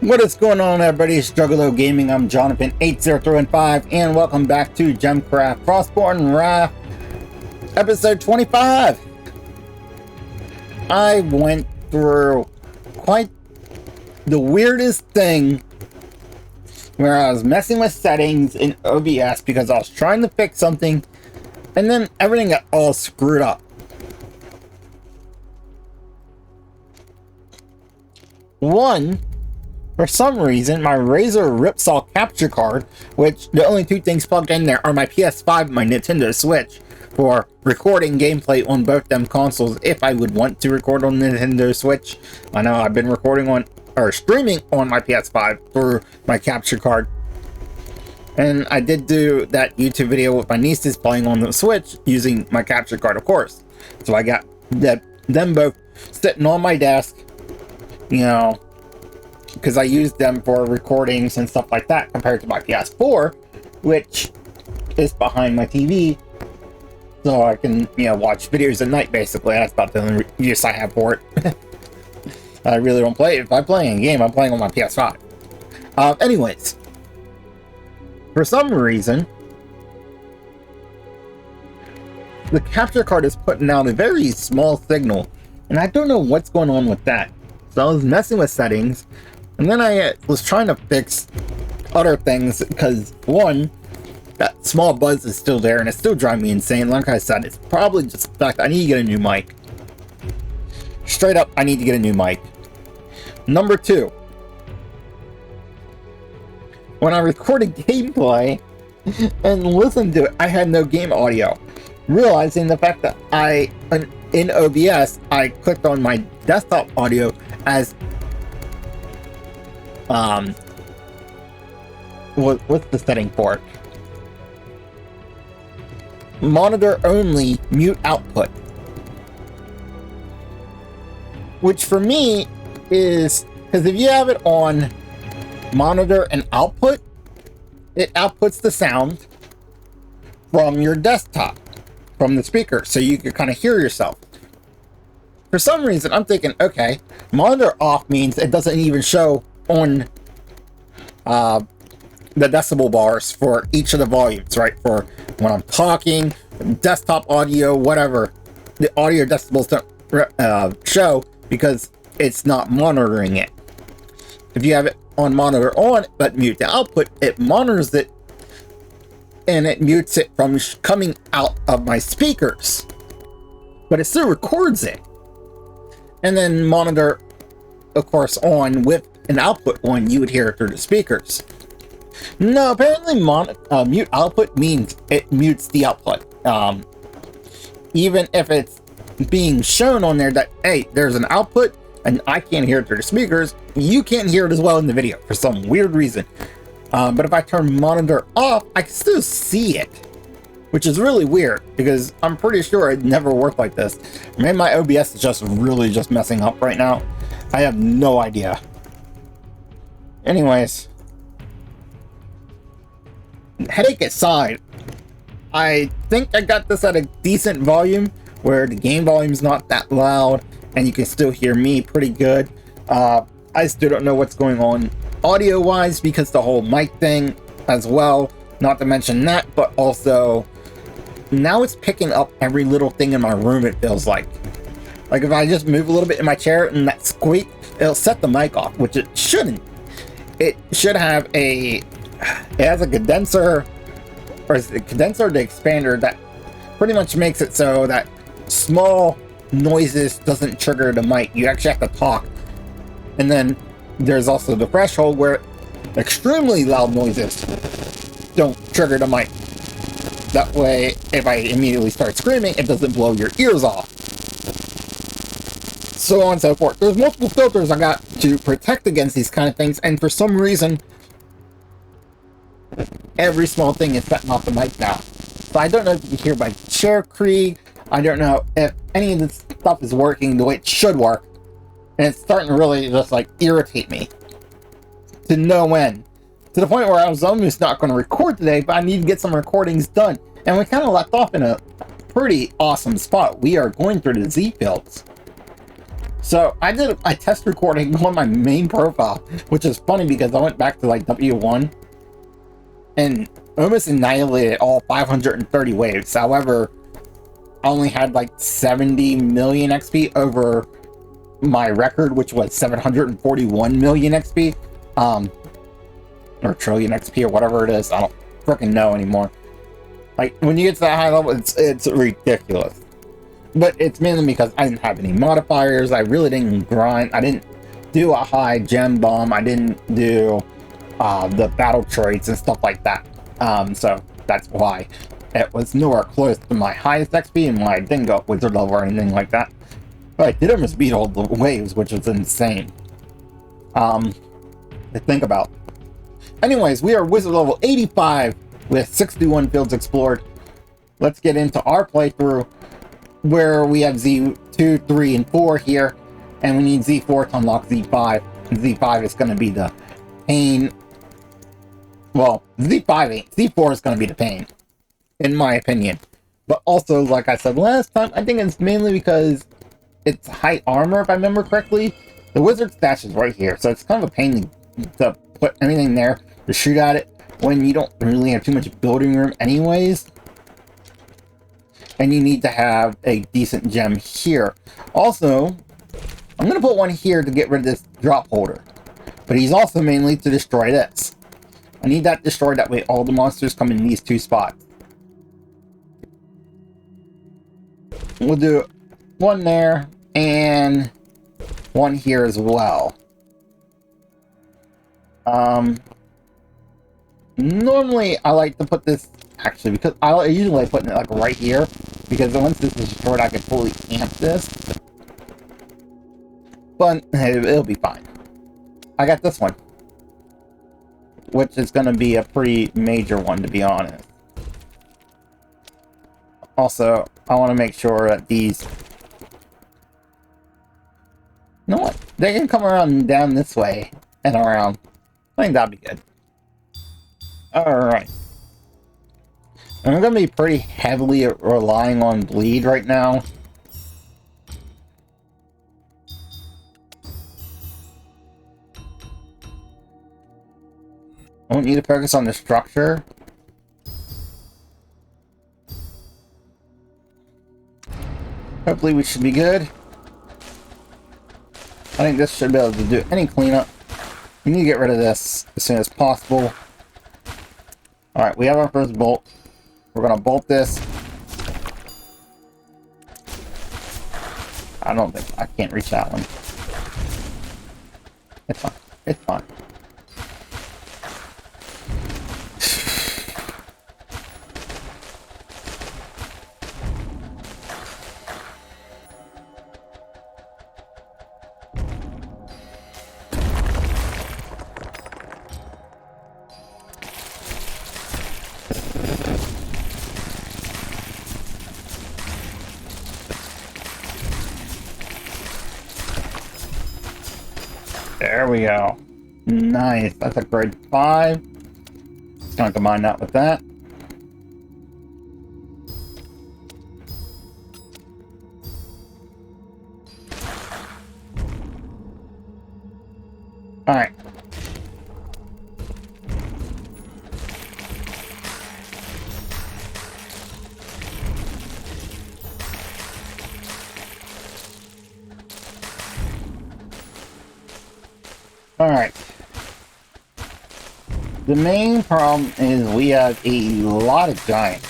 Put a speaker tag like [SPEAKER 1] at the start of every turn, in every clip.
[SPEAKER 1] What is going on, everybody? It's Juggalo Gaming. I'm Jonathan8035, and welcome back to GemCraft Frostborn Wrath, episode 25. I went through quite the weirdest thing where I was messing with settings in OBS because I was trying to fix something, and then everything got all screwed up. One, for some reason, my Razer Ripsaw capture card, which the only two things plugged in there are my PS5 and my Nintendo Switch for recording gameplay on both them consoles if I would want to record on the Nintendo Switch. I know I've been recording on, or streaming on my PS5 through my capture card. And I did do that YouTube video with my nieces playing on the Switch using my capture card, of course. So I got them both sitting on my desk, you know, because I used them for recordings and stuff like that compared to my PS4, which is behind my TV, so I can, you know, watch videos at night. Basically, that's about the only use I have for it. I really don't play it. If I'm playing a game, I'm playing on my PS5. Anyways, for some reason, the capture card is putting out a very small signal, and I don't know what's going on with that. So I was messing with settings, and then I was trying to fix other things because, one, that small buzz is still there and it's still driving me insane. Like I said, it's probably just the fact I need to get a new mic. Straight up, I need to get a new mic. Number two, when I recorded gameplay and listened to it, I had no game audio. Realizing the fact that in OBS, I clicked on my desktop audio as what's the setting for it? Monitor only, mute output. Which for me is, because if you have it on monitor and output, it outputs the sound from your desktop, from the speaker, so you can kind of hear yourself. For some reason, I'm thinking, okay, monitor off means it doesn't even show on the decibel bars for each of the volumes, right? For when I'm talking, desktop audio, whatever, the audio decibels don't show because it's not monitoring it. If you have it on monitor on, but mute the output, it monitors it and it mutes it from coming out of my speakers, but it still records it. And then monitor, of course, on with an output on, you would hear it through the speakers. No, apparently mute output means it mutes the output. Even if it's being shown on there that, hey, there's an output and I can't hear it through the speakers, you can't hear it as well in the video for some weird reason. But if I turn monitor off, I can still see it, which is really weird because I'm pretty sure it never worked like this. Maybe my OBS is just really just messing up right now. I have no idea. Anyways, headache aside, I think I got this at a decent volume where the game volume's not that loud and you can still hear me pretty good. I still don't know what's going on audio wise because the whole mic thing as well, not to mention that, but also now it's picking up every little thing in my room. It feels like if I just move a little bit in my chair and that squeak, it'll set the mic off, which it shouldn't. It should have it has a condenser, or is it the condenser or the expander that pretty much makes it so that small noises doesn't trigger the mic. You actually have to talk. And then there's also the threshold where extremely loud noises don't trigger the mic. That way, if I immediately start screaming, it doesn't blow your ears off. So on and so forth. There's multiple filters I got to protect against these kind of things, and for some reason, every small thing is setting off the mic now. So I don't know if you can hear my chair creak. I don't know if any of this stuff is working the way it should work. And it's starting to really just like irritate me to no end. To the point where I was almost not going to record today, but I need to get some recordings done. And we kind of left off in a pretty awesome spot. We are going through the Z fields. So I did a test recording on my main profile, which is funny because I went back to like W1 and almost annihilated all 530 waves. However, I only had like 70 million XP over my record, which was 741 million XP, or trillion XP or whatever it is. I don't freaking know anymore. Like when you get to that high level, it's ridiculous. But it's mainly because I didn't have any modifiers. I really didn't grind. I didn't do a high gem bomb. I didn't do the battle traits and stuff like that. So that's why it was nowhere close to my highest XP, and why I didn't go up wizard level or anything like that. But I did almost beat all the waves, which was insane. To think about. Anyways, we are wizard level 85 with 61 fields explored. Let's get into our playthrough, where we have Z2, 3, and 4 here, and we need Z4 to unlock Z5. And Z5 is going to be the pain. Well, Z5 ain't. Z4 is going to be the pain, in my opinion. But also, like I said last time, I think it's mainly because it's high armor, if I remember correctly. The wizard stash is right here, so it's kind of a pain to put anything there to shoot at it when you don't really have too much building room anyways. And you need to have a decent gem here. Also, I'm going to put one here to get rid of this drop holder. But he's also mainly to destroy this. I need that destroyed, that way all the monsters come in these two spots. We'll do one there, and one here as well. Normally I like to put this, actually, because I usually like putting it like right here, because once this is destroyed I can fully amp this. But it'll be fine. I got this one, which is going to be a pretty major one, to be honest. Also, I want to make sure that these... You know what? They can come around down this way and around. I think that'd be good. Alright. I'm going to be pretty heavily relying on bleed right now. I want you to focus on the structure. Hopefully we should be good. I think this should be able to do any cleanup. We need to get rid of this as soon as possible. Alright, we have our first bolt. We're going to bolt this. I don't think... I can't reach that one. It's fine. It's fine. There we go. Nice. That's a grade 5. Just gonna combine that with that. Alright. Alright. The main problem is we have a lot of giants.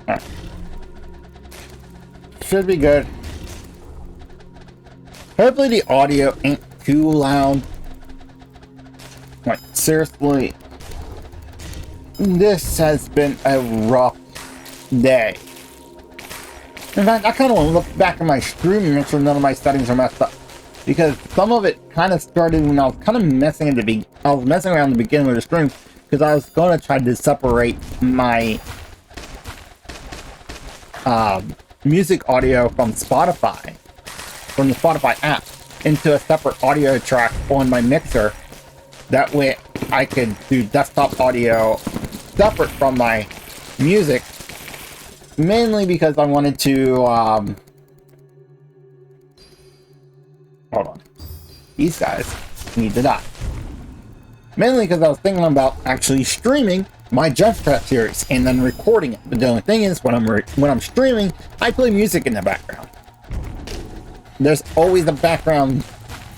[SPEAKER 1] Alright. Should be good. Hopefully the audio ain't too loud. Like, seriously, this has been a rough day. In fact, I kind of want to look back at my stream and make sure none of my settings are messed up. Because some of it kind of started when I was kind of messing at the I was messing around at the beginning of the stream, because I was going to try to separate my music audio from Spotify, from the Spotify app, into a separate audio track on my mixer. That way I could do desktop audio separate from my music, mainly because I wanted to, hold on, these guys need to die. Mainly because I was thinking about actually streaming my GemCraft series and then recording it. But the only thing is, when I'm streaming, I play music in the background. There's always a background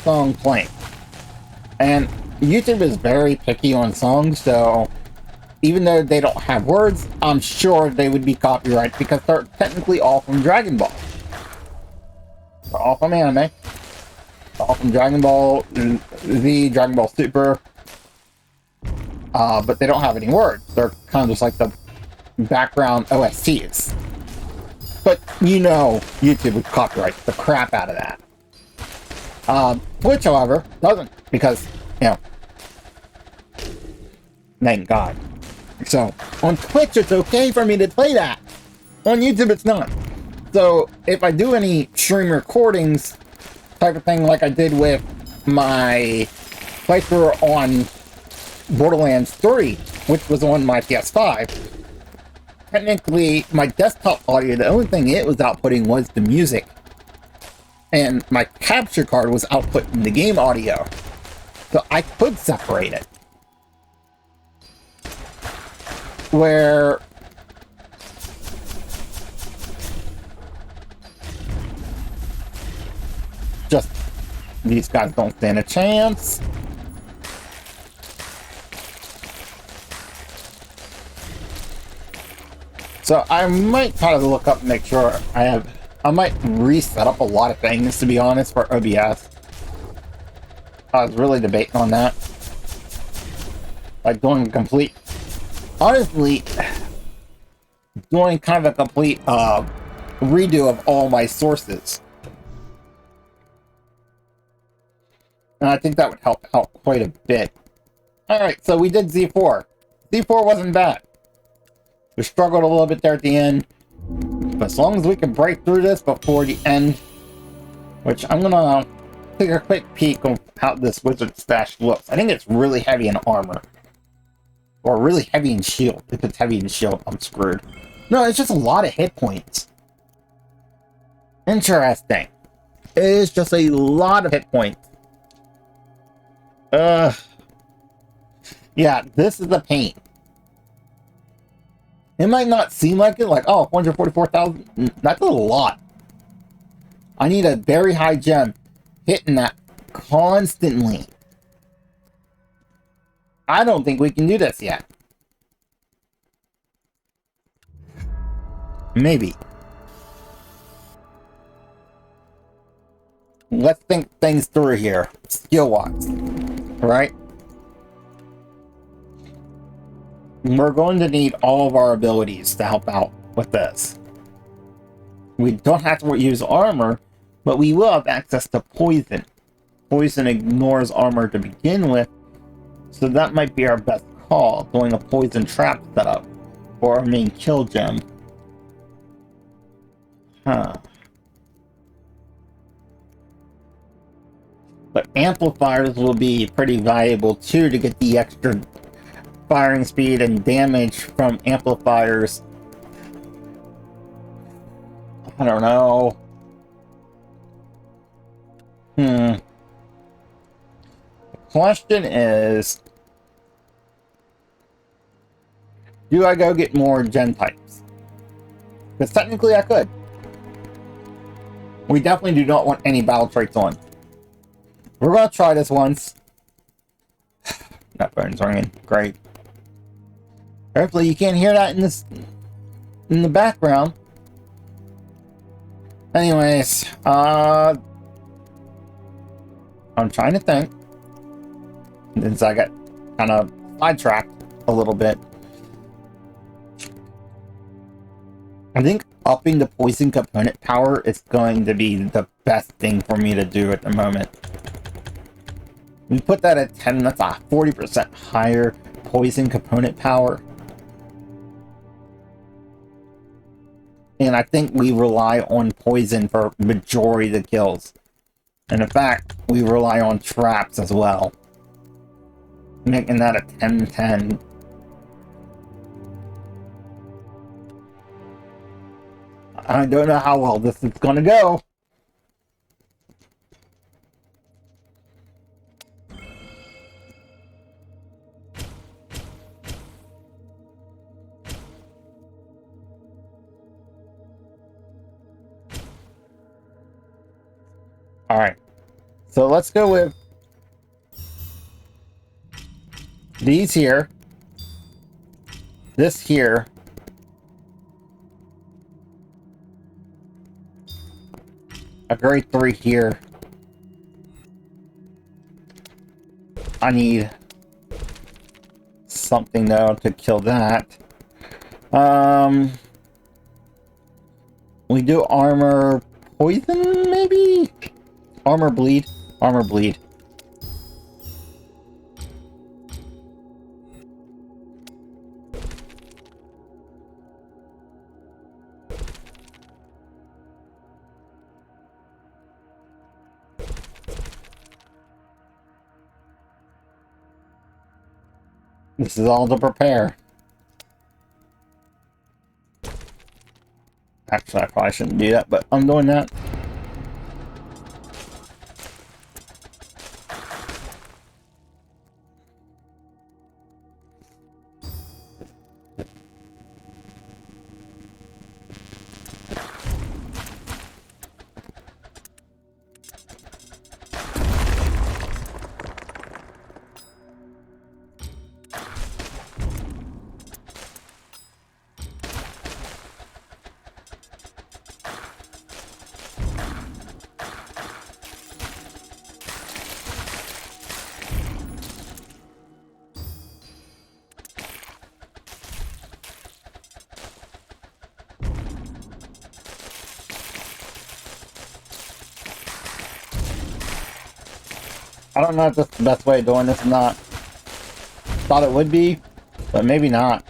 [SPEAKER 1] song playing. And YouTube is very picky on songs, so even though they don't have words, I'm sure they would be copyrighted because they're technically all from Dragon Ball. They're all from anime. They're all from Dragon Ball Z, Dragon Ball Super. But they don't have any words. They're kind of just like the background OSTs. But you know YouTube would copyright the crap out of that. Twitch, however, doesn't, because, you know, thank God. So, on Twitch, it's okay for me to play that. On YouTube, it's not. So, if I do any stream recordings, type of thing like I did with my playthrough on Borderlands 3, which was on my PS5, technically, my desktop audio, the only thing it was outputting was the music. And my capture card was outputting the game audio. So I could separate it. Where just these guys don't stand a chance. So I might try to look up and make sure I might reset up a lot of things, to be honest, for OBS. I was really debating on that. Like doing a complete, honestly, doing kind of a complete redo of all my sources. And I think that would help out quite a bit. Alright, so we did Z4. Z4 wasn't bad. We struggled a little bit there at the end. But as long as we can break through this before the end, which I'm gonna take a quick peek on how this wizard stash looks. I think it's really heavy in armor. Or really heavy in shield. If it's heavy in shield, I'm screwed. No, it's just a lot of hit points. Interesting. It is just a lot of hit points. Yeah, this is the pain. It might not seem like it, like, oh, 144,000, that's a lot. I need a very high gem hitting that constantly. I don't think we can do this yet. Maybe. Let's think things through here, skill-wise, right? We're going to need all of our abilities to help out with this. We don't have to use armor, but we will have access to poison. Poison ignores armor to begin with, so that might be our best call, doing a poison trap setup for our main kill gem. Huh. But amplifiers will be pretty valuable too to get the extra firing speed and damage from amplifiers. I don't know. The question is, do I go get more gen types? Because technically I could. We definitely do not want any battle traits on. We're going to try this once. That phone's ringing. Great. Hopefully you can't hear that in the background. Anyways, I'm trying to think. Since I got kind of sidetracked a little bit. I think upping the poison component power is going to be the best thing for me to do at the moment. We put that at 10, that's a 40% higher poison component power. And I think we rely on poison for majority of the kills. And in fact, we rely on traps as well, making that a 10-10. I don't know how well this is gonna go. Alright, so let's go with these here, this here, a grade 3 here. I need something though to kill that. We do armor poison, maybe? Armor bleed. Armor bleed. This is all to prepare. Actually, I probably shouldn't do that, but I'm doing that. I don't know if that's the best way of doing this or not. Thought it would be, but maybe not.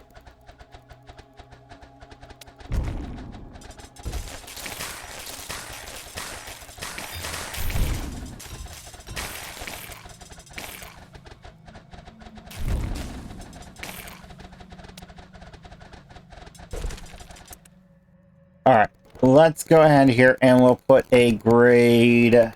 [SPEAKER 1] Alright, let's go ahead here and we'll put a grade...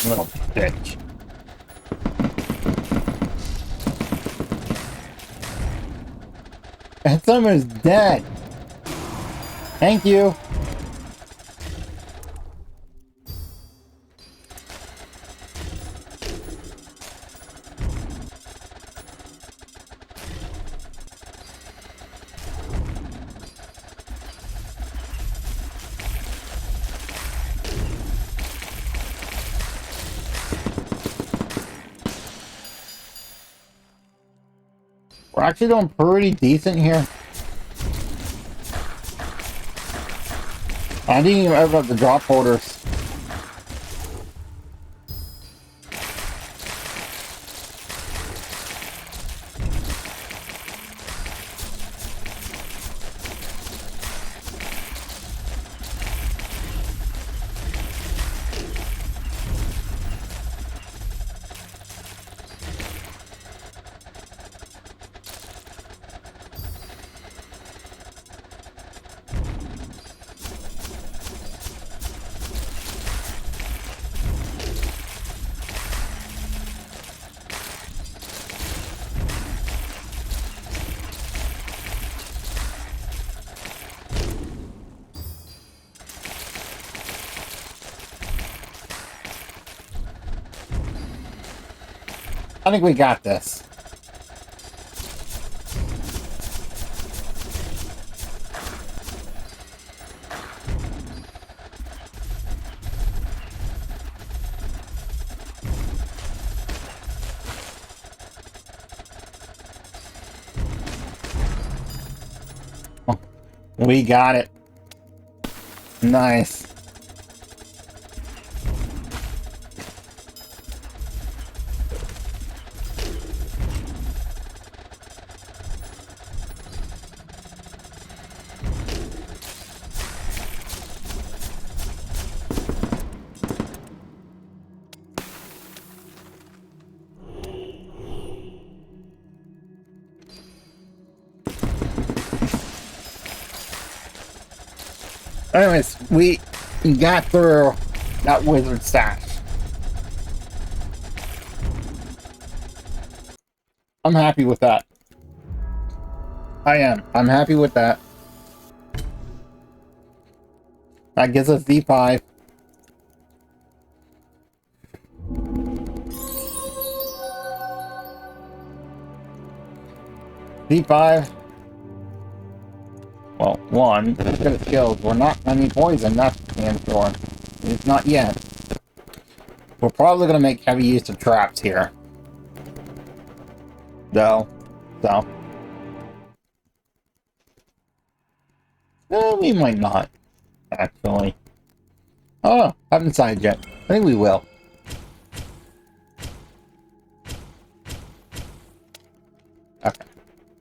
[SPEAKER 1] little bitch. That summer's dead. Thank you. We're actually doing pretty decent here. I didn't even open up the drop holders. I think we got this. Oh, we got it. Nice. Anyways, we got through that wizard stash. I'm happy with that. I am. I'm happy with that. That gives us D5. D5. Well, one, good skills. We're not any poison, that's damn sure. It's not yet. We're probably gonna make heavy use of traps here. Though. So. No, we might not. Actually. Oh, haven't decided yet. I think we will. Okay.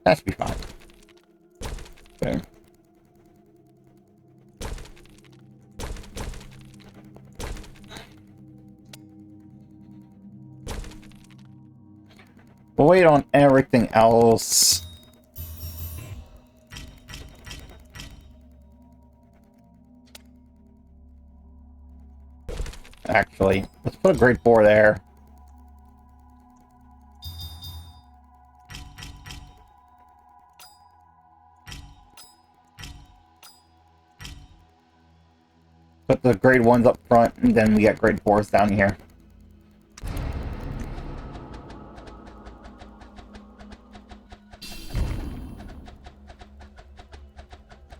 [SPEAKER 1] That should be fine. Okay. We'll wait on everything else. Actually, let's put a grade 4 there. Put the grade 1s up front, and then we get grade 4s down here.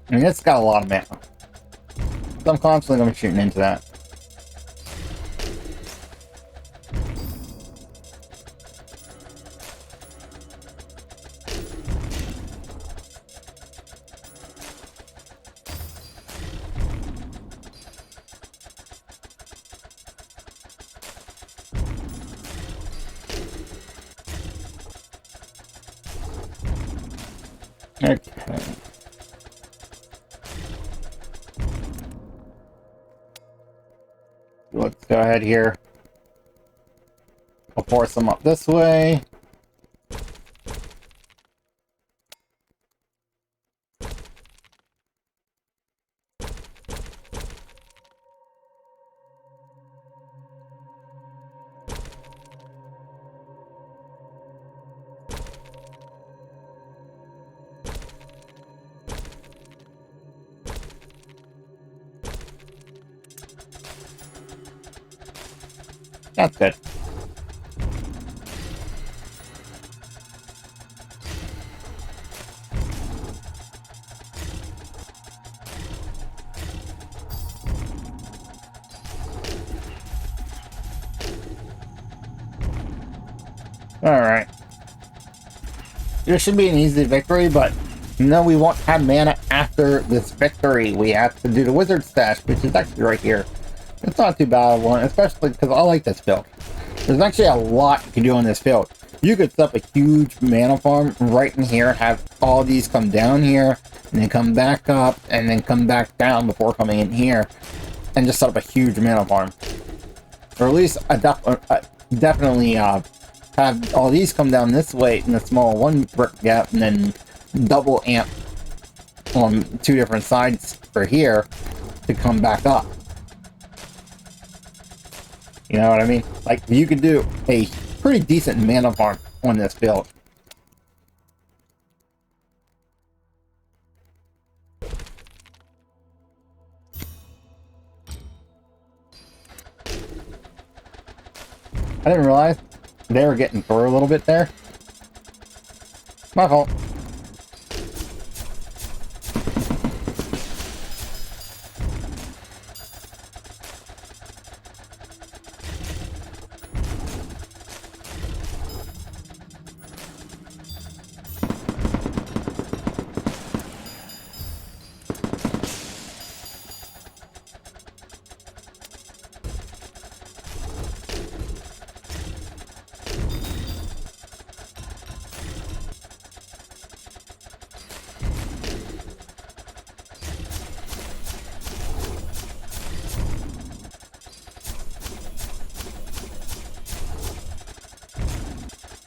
[SPEAKER 1] I mean, it's got a lot of mana. So I'm constantly going to be shooting into that. Okay. Let's go ahead here. We'll force them up this way. That's good. Alright. This should be an easy victory, but no, we won't have mana after this victory. We have to do the wizard stash, which is actually right here. It's not too bad of one, especially because I like this build. There's actually a lot you can do on this build. You could set up a huge mana farm right in here, have all these come down here, and then come back up, and then come back down before coming in here, and just set up a huge mana farm. Or at least definitely have all these come down this way in a small one brick gap, and then double amp on two different sides for here to come back up. You know what I mean? Like, you could do a pretty decent mana farm on this build. I didn't realize They were getting through a little bit there. My fault.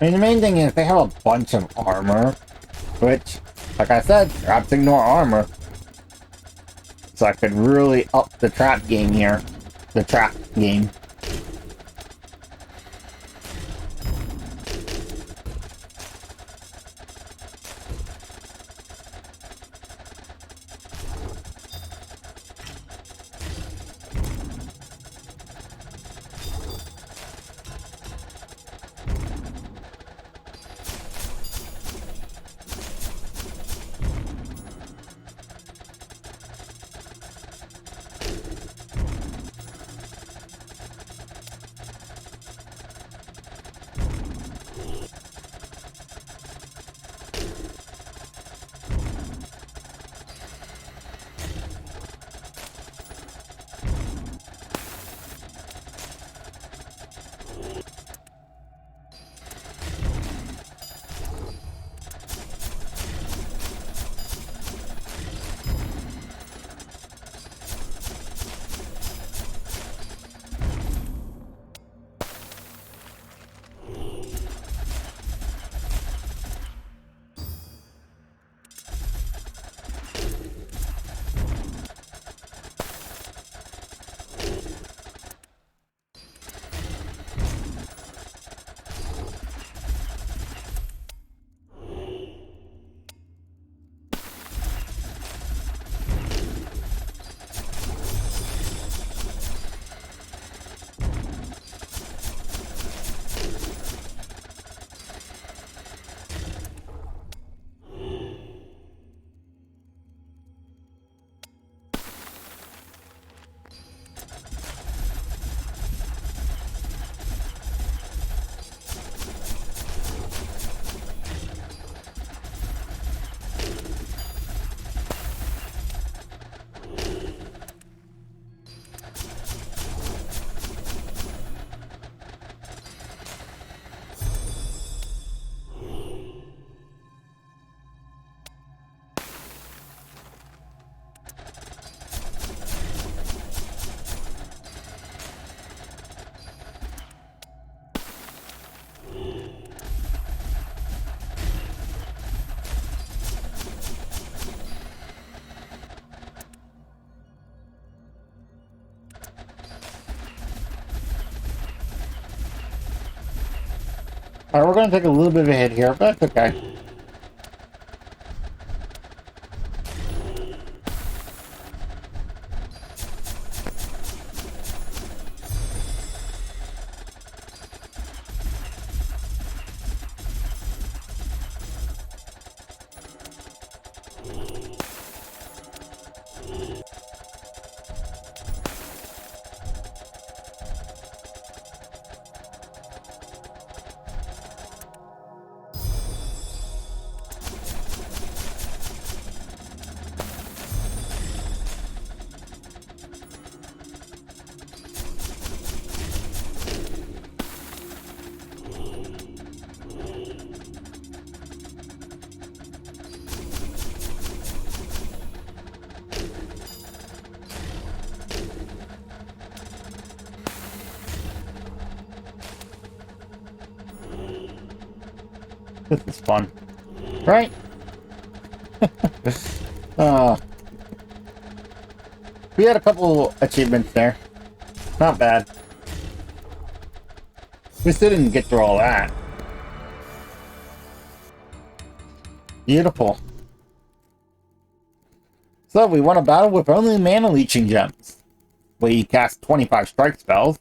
[SPEAKER 1] I mean, the main thing is they have a bunch of armor, which, like I said, traps ignore armor. So I could really up the trap game here. The trap game. Alright, we're going to take a little bit of a hit here, but that's okay. This is fun. Right? We had a couple achievements there. Not bad. We still didn't get through all that. Beautiful. So we won a battle with only mana leeching gems. We cast 25 strike spells.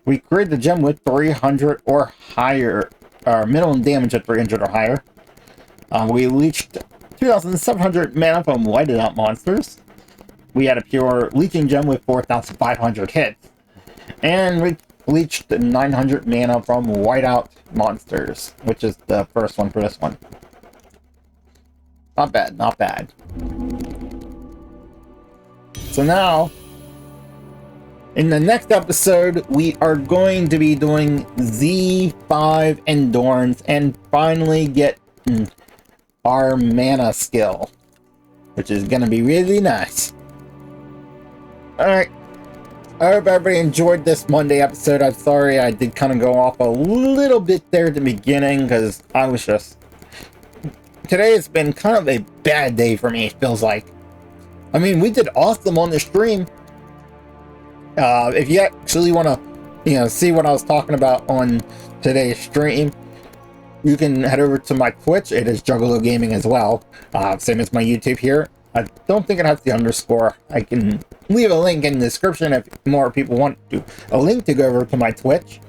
[SPEAKER 1] We created the gem with 300 or higher, or minimum damage at 300 or higher. We leached 2,700 mana from whited out monsters. We had a pure leeching gem with 4,500 hits. And we leached 900 mana from whiteout monsters, which is the first one for this one. Not bad, not bad. So now, in the next episode, we are going to be doing Z5 Endurance and finally get our mana skill, which is going to be really nice. Alright, I hope everybody enjoyed this Monday episode. I'm sorry I did kind of go off a little bit there at the beginning, because I was just... Today has been kind of a bad day for me, it feels like. I mean, we did awesome on the stream. If you actually want to, see what I was talking about on today's stream, you can head over to my Twitch. It is Juggalo Gaming as well. Same as my YouTube here. I don't think it has the underscore. I can leave a link in the description if more people want a link to go over to my Twitch.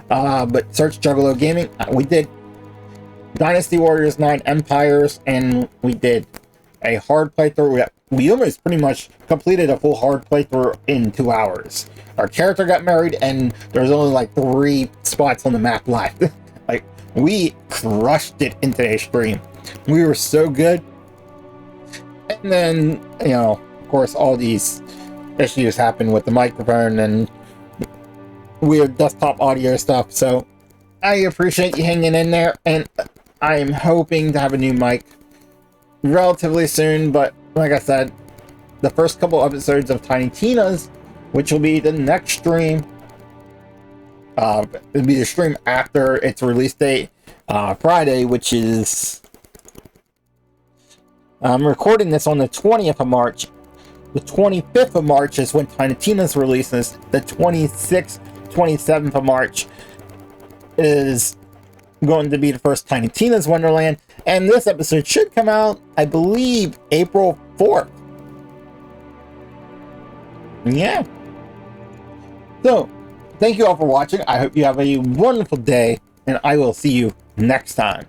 [SPEAKER 1] But search Juggalo Gaming. We did Dynasty Warriors 9 Empires, and we did a hard playthrough. We almost pretty much completed a full hard playthrough in 2 hours. Our character got married, and there's only like 3 spots on the map left. Like, we crushed it in today's stream. We were so good. And then, of course, all these issues happen with the microphone and weird desktop audio stuff. So I appreciate you hanging in there, and I'm hoping to have a new mic relatively soon. But like I said, the first couple episodes of Tiny Tina's, which will be the next stream, it'll be the stream after its release date, Friday, which is... I'm recording this on the 20th of March. The 25th of March is when Tiny Tina's releases. The 26th, 27th of March is going to be the first Tiny Tina's Wonderland. And this episode should come out, I believe, April 4th. Yeah. So, thank you all for watching. I hope you have a wonderful day, and I will see you next time.